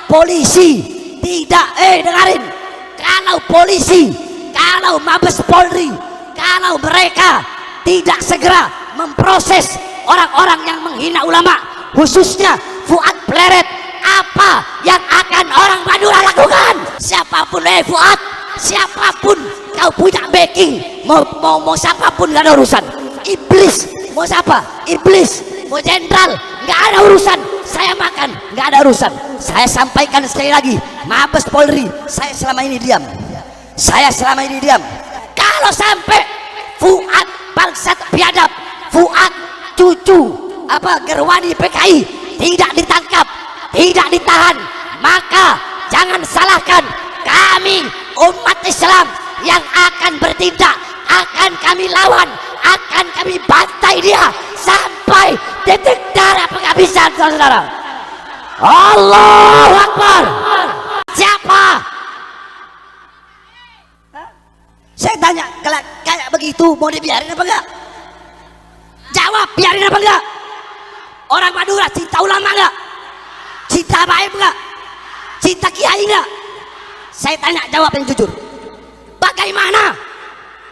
polisi tidak dengarin, kalau polisi, kalau Mabes Polri, kalau mereka tidak segera memproses orang-orang yang menghina ulama, khususnya Fuad Pleret, apa yang akan orang Madura lakukan? Siapapun Fuad, siapapun kau punya backing, mau siapapun gak ada urusan. Iblis mau siapa? Iblis mau jenderal, nggak ada urusan. Saya makan, nggak ada urusan. Saya sampaikan sekali lagi, Mabes Polri, saya selama ini diam. Saya selama ini diam. Kalau sampai Fuad bangsat biadab, Fuad cucu Gerwani PKI tidak ditangkap, tidak ditahan, maka jangan salahkan kami umat Islam yang akan bertindak, akan kami lawan, akan kami bantai dia sampai titik darah penghabisan, saudara. Allahu Akbar. Siapa? Saya tanya, kalau kayak begitu mau dibiarin apa enggak? Jawab, biarin apa enggak? Orang Madura cinta ulama enggak? Cinta baik enggak? Cinta kiai enggak? Saya tanya, jawab yang jujur. Bagaimana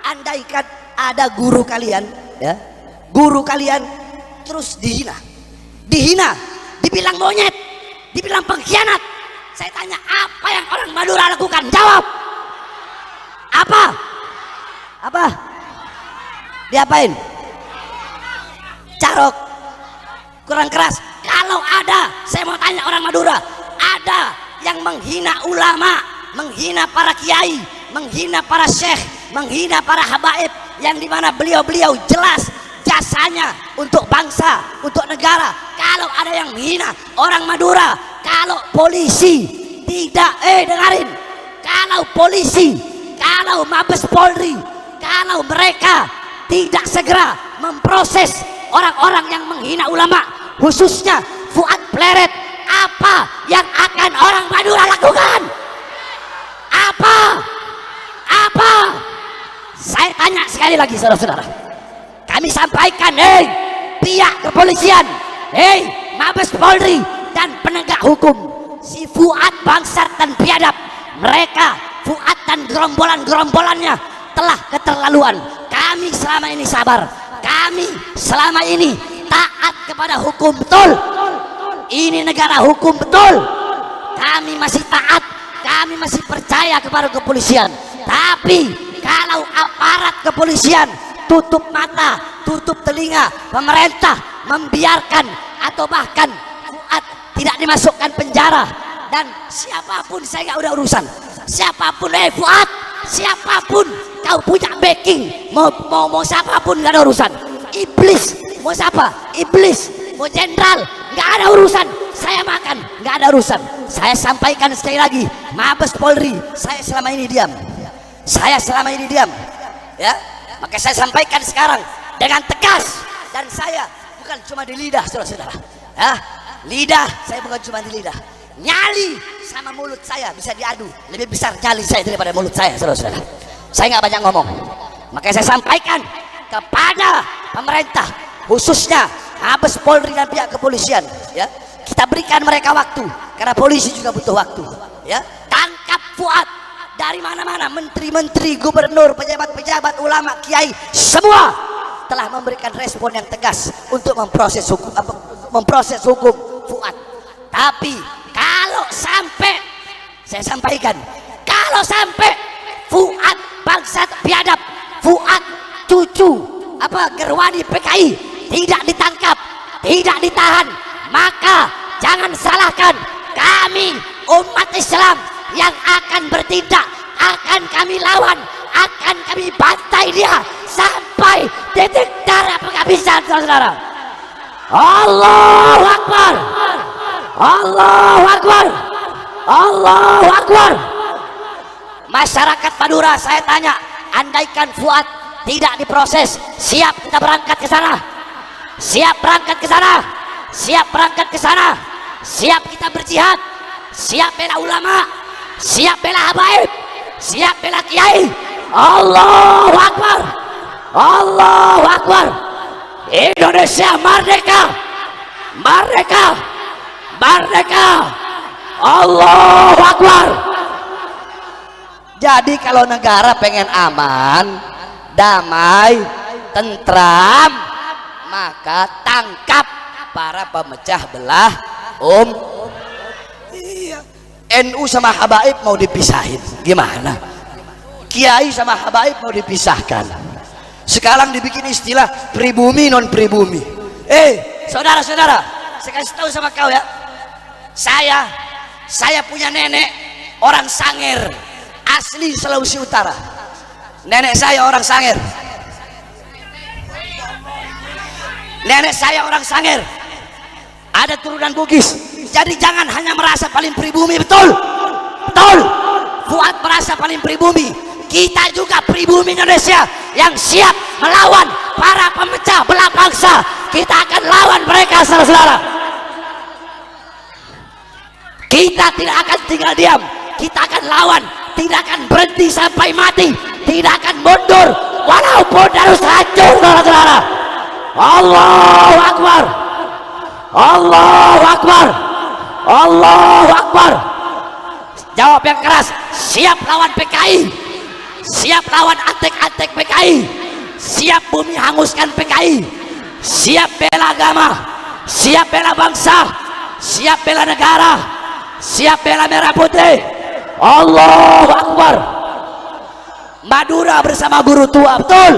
andaikan ada guru kalian, ya, guru kalian terus dihina, dibilang monyet, dibilang pengkhianat. Saya tanya, apa yang orang Madura lakukan? Jawab. Apa? Diapain? Carok, kurang keras. Kalau ada, saya mau tanya orang Madura, ada yang menghina ulama, menghina para kiai, menghina para syekh, menghina para habaib, yang dimana beliau-beliau jelas jasanya untuk bangsa, untuk negara. Kalau ada yang menghina orang Madura, kalau polisi tidak dengarin, kalau polisi, kalau Mabes Polri, kalau mereka tidak segera memproses orang-orang yang menghina ulama, khususnya Fuad Pleret, apa yang akan orang Madura lakukan? Apa? Saya tanya sekali lagi, saudara-saudara, kami sampaikan, pihak kepolisian, Mabes Polri dan penegak hukum, si Fuad bangsat dan biadab, mereka Fuad dan gerombolan-gerombolannya telah keterlaluan. Kami selama ini sabar, kami selama ini taat kepada hukum, betul. Ini negara hukum, betul. Kami masih taat, kami masih percaya kepada kepolisian. Tapi kalau aparat kepolisian tutup mata, tutup telinga, pemerintah membiarkan atau bahkan Fuad tidak dimasukkan penjara, dan siapapun saya nggak udah urusan. Siapapun Fuad, siapapun kau punya backing, mau siapapun nggak ada urusan. Iblis mau siapa? Iblis mau jenderal, nggak ada urusan. Saya makan, nggak ada urusan. Saya sampaikan sekali lagi, Mabes Polri, saya selama ini diam. Saya selama ini diam, ya. Maka saya sampaikan sekarang dengan tegas, dan saya bukan cuma di lidah, saudara-saudara. Ya, lidah saya bukan cuma di lidah. Nyali sama mulut saya bisa diadu, lebih besar nyali saya daripada mulut saya, saudara-saudara. Saya nggak banyak ngomong. Maka saya sampaikan kepada pemerintah, khususnya Mabes Polri dan pihak kepolisian, ya, kita berikan mereka waktu, karena polisi juga butuh waktu, ya. Tangkap Fuad. Dari mana-mana, menteri-menteri, gubernur, pejabat-pejabat, ulama, kiai, semua telah memberikan respon yang tegas untuk memproses hukum Fuad. Tapi kalau sampai, saya sampaikan, kalau sampai Fuad bangsat biadab, Fuad cucu Gerwani PKI tidak ditangkap, tidak ditahan, maka jangan salahkan kami umat Islam yang akan bertindak, akan kami lawan, akan kami bantai dia sampai titik darah penghabisan, saudara. Allahu Akbar. Allahu Akbar. Allahu Akbar. Masyarakat Madura, saya tanya, andaikan Fuad tidak diproses, siap kita berangkat ke sana? Siap berangkat ke sana? Siap berangkat ke sana? Siap kita berjihad? Siap bela ulama? Siap bela habaib? Siap bela kiai? Allahu Akbar. Allahu Akbar. Indonesia merdeka. Merdeka. Merdeka. Allahu Akbar. Jadi kalau negara pengen aman, damai, tentram, maka tangkap para pemecah belah iya. NU sama habaib mau dipisahin gimana? Kiai sama habaib mau dipisahkan. Sekarang dibikin istilah pribumi non pribumi. Saudara-saudara, saya kasih tahu sama kau ya, saya punya nenek orang Sangir, asli Sulawesi Utara. Nenek saya orang Sangir. Nenek saya orang Sangir. Ada turunan Bugis. Jadi jangan hanya merasa paling pribumi, betul? Betul. Fuad merasa paling pribumi. Kita juga pribumi Indonesia yang siap melawan para pemecah belah bangsa. Kita akan lawan mereka, saudara-saudara. Kita tidak akan tinggal diam. Kita akan lawan. Tidak akan berhenti sampai mati. Tidak akan mundur walaupun harus hancur, saudara-saudara. Allahu Akbar. Allahu Akbar. Allahu Akbar. Jawab yang keras. Siap lawan PKI. Siap lawan antek-antek PKI. Siap bumi hanguskan PKI. Siap bela agama. Siap bela bangsa. Siap bela negara. Siap bela merah putih. Allahu Akbar. Madura bersama guru tua, betul?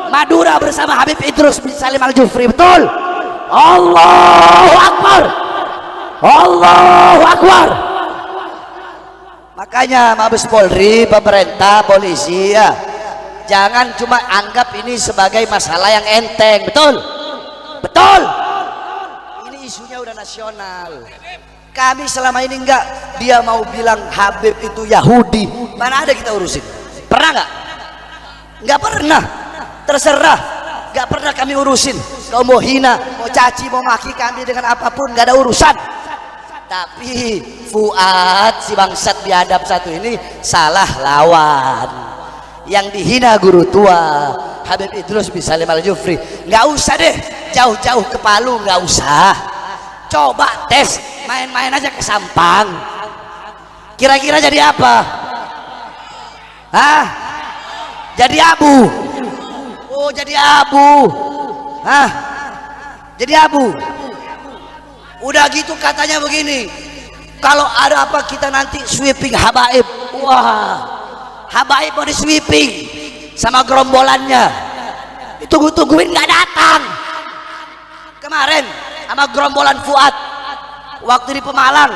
Madura bersama Habib Idrus bin Salim Al-Jufri, betul? Allahu Akbar. Allahu Akbar. Makanya Mabes Polri, pemerintah, polisi ya, jangan cuma anggap ini sebagai masalah yang enteng, betul? Betul. Ini isunya udah nasional. Kami selama ini enggak, dia mau bilang Habib itu Yahudi, mana ada kita urusin? Pernah nggak? Nggak pernah. Terserah, nggak pernah kami urusin. Kau mau hina, mau caci, mau maki kami dengan apapun, nggak ada urusan. Tapi Fuad si bangsat biadab satu ini salah lawan. Yang dihina guru tua Habib Idrus bin Salim Al-Jufri. Nggak usah deh jauh-jauh ke Palu, nggak usah. Coba tes, main-main aja ke Sampang. Kira-kira jadi apa? Hah? Jadi abu. Oh, jadi abu. Hah? Jadi abu. Udah gitu katanya begini, kalau ada apa kita nanti sweeping habaib. Wah, habaib mau di sweeping sama gerombolannya. Ditunggu-tungguin nggak datang. Kemarin sama gerombolan Fuad waktu di Pemalang,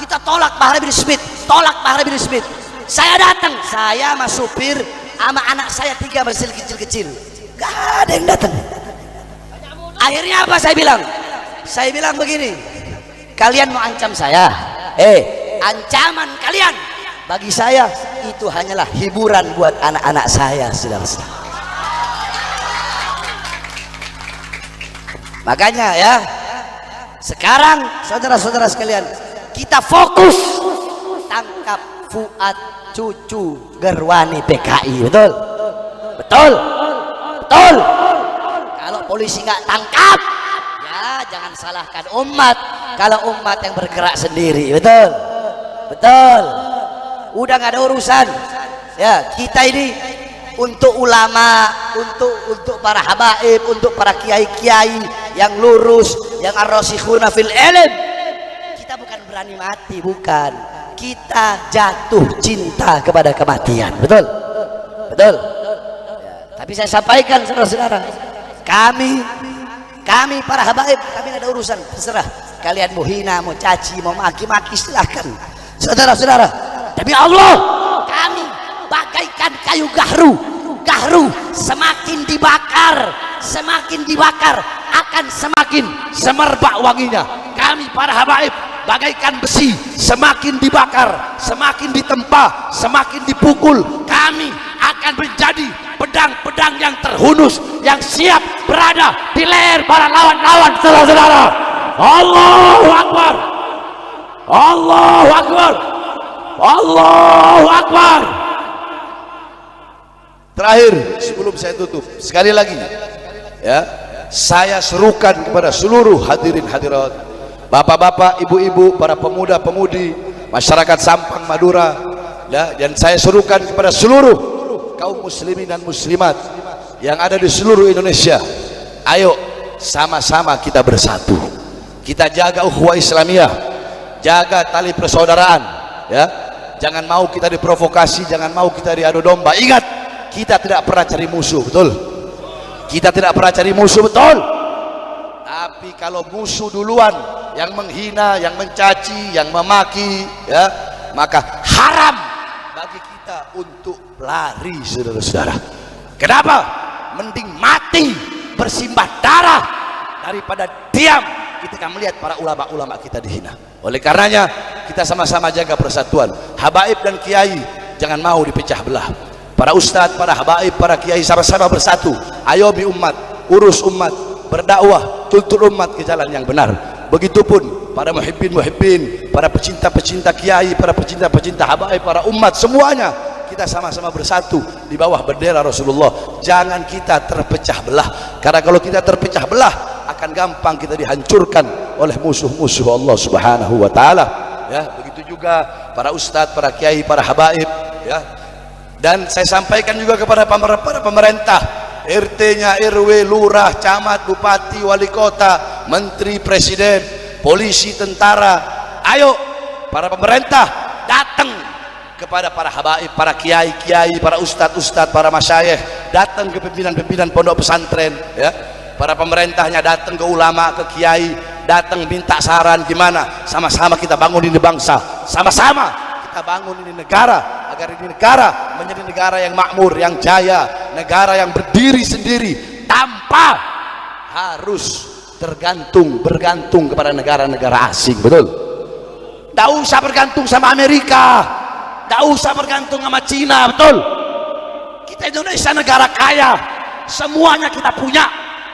kita tolak Bahar bin Smith, tolak Bahar bin Smith. Saya datang, saya sama supir sama anak saya 3 masih kecil-kecil, gak ada yang datang. Akhirnya apa saya bilang? Saya bilang begini, kalian mau ancam saya? Ancaman kalian bagi saya itu hanyalah hiburan buat anak-anak saya, saudara-saudara. Makanya ya, sekarang saudara-saudara sekalian, kita fokus tangkap Fuad cucu Gerwani PKI, betul? Betul? Betul? Kalau polisi nggak tangkap, ya jangan salahkan umat. Kalau umat yang bergerak sendiri, betul? Betul? Udah nggak ada urusan. Ya, kita ini untuk ulama, untuk para habaib, untuk para kiai-kiai yang lurus, yang ar-rasikhuna fil ilm. Kita bukan berani mati, bukan. Kita jatuh cinta kepada kematian, betul? Betul? Ya, tapi saya sampaikan saudara-saudara, kami para habaib, kami nggak ada urusan, terserah kalian mau hina, mau caci, mau maki-maki, silahkan saudara-saudara. Demi Allah, kami bagaikan kayu gahru semakin dibakar akan semakin semerbak wanginya. Kami para habaib bagaikan besi, semakin dibakar, semakin ditempa, semakin dipukul, kami akan menjadi pedang-pedang yang terhunus, yang siap berada di leher para lawan-lawan, saudara-saudara. Allahu Akbar. Allahu Akbar. Allahu Akbar. Terakhir sebelum saya tutup, sekali lagi ya, saya serukan kepada seluruh hadirin hadirat Bapak-bapak, ibu-ibu, para pemuda-pemudi, masyarakat Sampang Madura, dan saya serukan kepada seluruh kaum muslimin dan muslimat yang ada di seluruh Indonesia, ayo sama-sama kita bersatu, kita jaga ukhuwah Islamiyah, jaga tali persaudaraan, ya. Jangan mau kita diprovokasi, jangan mau kita diadu domba. Ingat, kita tidak pernah cari musuh, betul? Kita tidak pernah cari musuh, betul? Tapi kalau musuh duluan yang menghina, yang mencaci, yang memaki, ya, maka haram bagi kita untuk lari, saudara-saudara. Kenapa? Mending mati bersimbah darah daripada diam ketika melihat para ulama-ulama kita dihina. Oleh karenanya kita sama-sama jaga persatuan. Habaib dan kiai jangan mau dipecah belah. Para ustadz, para habaib, para kiai sama-sama bersatu. Ayomi umat, urus umat, berdakwah, tuntun umat ke jalan yang benar. Begitupun para muhibbin, para pecinta-pecinta kiai, para pecinta-pecinta habaib, para umat, semuanya kita sama-sama bersatu di bawah bendera Rasulullah. Jangan kita terpecah belah, karena kalau kita terpecah belah akan gampang kita dihancurkan oleh musuh-musuh Allah Subhanahu wa taala, ya. Begitu juga para ustadz, para kiai, para habaib, ya. Dan saya sampaikan juga kepada para pemerintah, RT-nya, RW, lurah, camat, bupati, wali kota, menteri, presiden, polisi, tentara. Ayo para pemerintah datang kepada para habaib, para kiai-kiai, para ustadz-ustadz, para masyayikh, datang ke pimpinan-pimpinan pondok pesantren, ya. Para pemerintahnya datang ke ulama, ke kiai, datang minta saran gimana, sama-sama kita bangun ini bangsa, sama-sama kita bangun ini negara, agar ini negara menjadi negara yang makmur, yang jaya, negara yang berdiri sendiri tanpa harus bergantung kepada negara-negara asing, betul? Tidak usah bergantung sama Amerika, tidak usah bergantung sama Cina, betul? Kita Indonesia negara kaya, semuanya kita punya.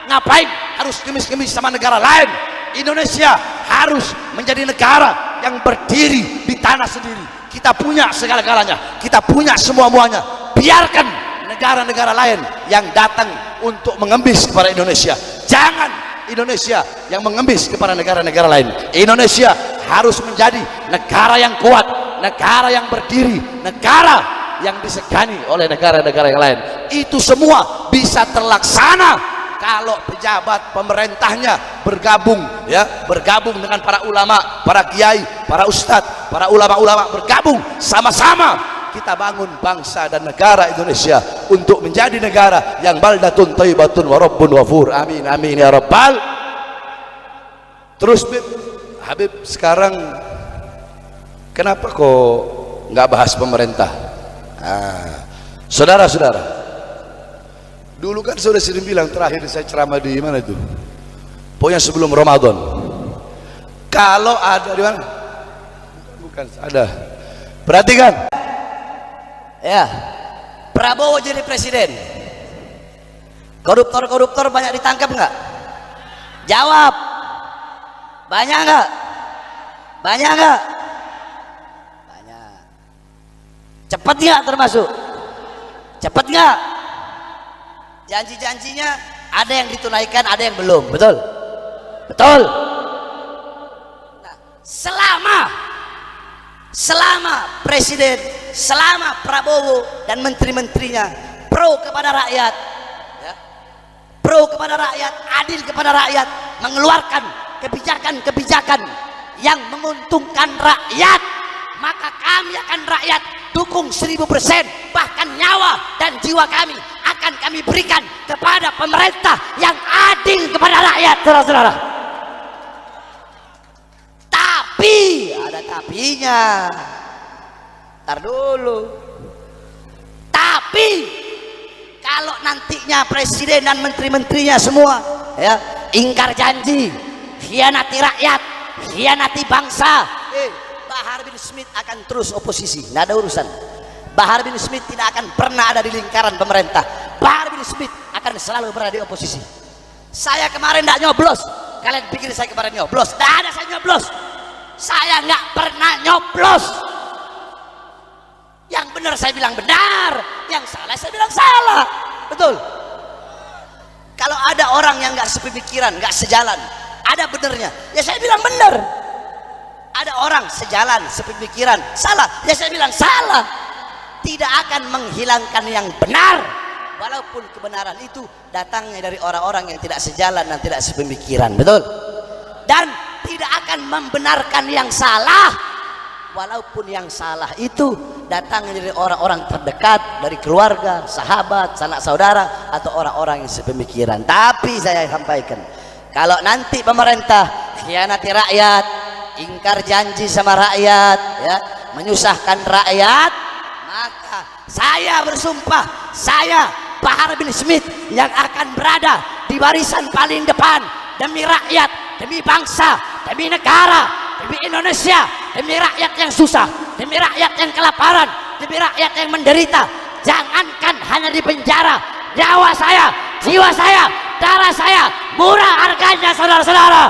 Ngapain harus ngemis-ngemis sama negara lain? Indonesia harus menjadi negara yang berdiri di tanah sendiri. Kita punya segala-galanya, kita punya semua-muanya. Biarkan negara-negara lain yang datang untuk mengemis kepada Indonesia. Jangan Indonesia yang mengemis kepada negara-negara lain. Indonesia harus menjadi negara yang kuat, negara yang berdiri, negara yang disegani oleh negara-negara yang lain. Itu semua bisa terlaksana kalau pejabat pemerintahnya bergabung, ya, bergabung dengan para ulama, para kiai, para ustadz, para ulama-ulama, bergabung sama-sama kita bangun bangsa dan negara Indonesia untuk menjadi negara yang baldatun thayyibatun wa rabbun ghafur. Amin amin ya rabbal. Terus Habib, sekarang kenapa kok nggak bahas pemerintah? Saudara-saudara, dulu kan sudah sering bilang, terakhir saya ceramah di mana itu, pokoknya sebelum Ramadan, kalau ada di mana, bukan ada, perhatikan, ya, Prabowo jadi presiden, koruptor-koruptor banyak ditangkap nggak? Jawab, banyak nggak? Banyak nggak? Banyak. Cepat nggak termasuk? Cepat nggak? Janji-janjinya ada yang ditunaikan, ada yang belum, betul? Betul. Nah, selama presiden, selama Prabowo dan menteri-menterinya pro kepada rakyat, ya, pro kepada rakyat, adil kepada rakyat, mengeluarkan kebijakan-kebijakan yang menguntungkan rakyat, maka kami akan rakyat dukung 1000%, bahkan nyawa dan jiwa kami akan kami berikan kepada pemerintah yang adil kepada rakyat, saudara-saudara. Tapi ada tapinya. Ntar dulu. Tapi kalau nantinya presiden dan menteri-menterinya semua, ya, ingkar janji, khianati rakyat, khianati bangsa, Bahar bin Smith akan terus oposisi, nggak ada urusan. Bahar bin Smith tidak akan pernah ada di lingkaran pemerintah. Bahar bin Smith akan selalu berada di oposisi. Saya kemarin tidak nyoblos, kalian pikir saya kemarin nyoblos? Tidak ada saya nyoblos. Saya nggak pernah nyoblos. Yang benar saya bilang benar, yang salah saya bilang salah, betul? Kalau ada orang yang nggak sepemikiran, nggak sejalan, ada benernya. Ya saya bilang benar. Ada orang sejalan, sepemikiran, salah. Ya saya bilang salah. Tidak akan menghilangkan yang benar, walaupun kebenaran itu datangnya dari orang-orang yang tidak sejalan dan tidak sepemikiran, betul? Dan tidak akan membenarkan yang salah, walaupun yang salah itu datangnya dari orang-orang terdekat, dari keluarga, sahabat, sanak saudara, atau orang-orang yang sepemikiran. Tapi saya sampaikan, kalau nanti pemerintah khianati rakyat, ingkar janji sama rakyat, ya, menyusahkan rakyat, maka saya bersumpah, saya Bahar bin Smith yang akan berada di barisan paling depan demi rakyat, demi bangsa, demi negara, demi Indonesia, demi rakyat yang susah, demi rakyat yang kelaparan, demi rakyat yang menderita. Jangankan hanya di penjara, nyawa saya, jiwa saya, darah saya murah harganya, saudara-saudara.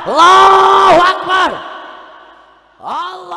Allahu Akbar. Allah